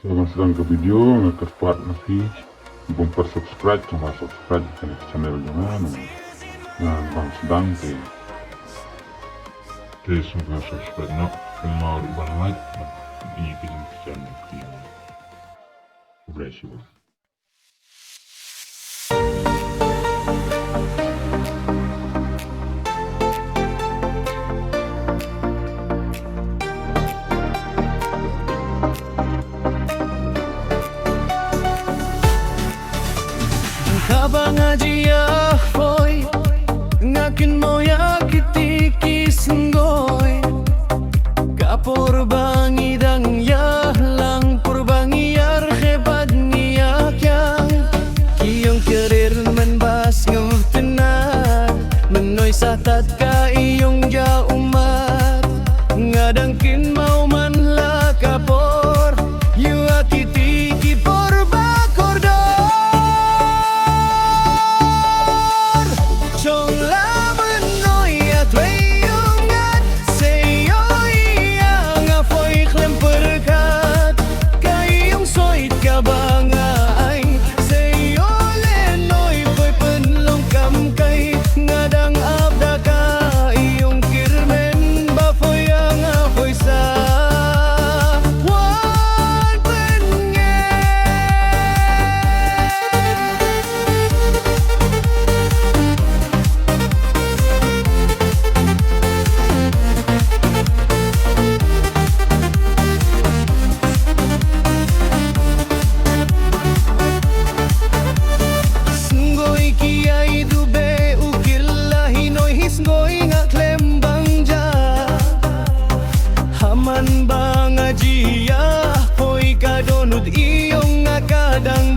Sedang ke video ngekepat nasi bumper subscribe cuma subscribe ke channel jangan bang sedang ke suka subscribe nak mau rubah like ini kita channel kita berhasil. Habang ajiya foy ngakin mo ya kitikis ngoy kapor bangi dang ya lang purbangi yar khebad niyak yang kiyong karir man bas nguftenan menoy satat ka iyong ja umat ngadangkin mau man la kapor yu akitiki por bakordor Haman bang ajiya, hoy kadonod iyong akadang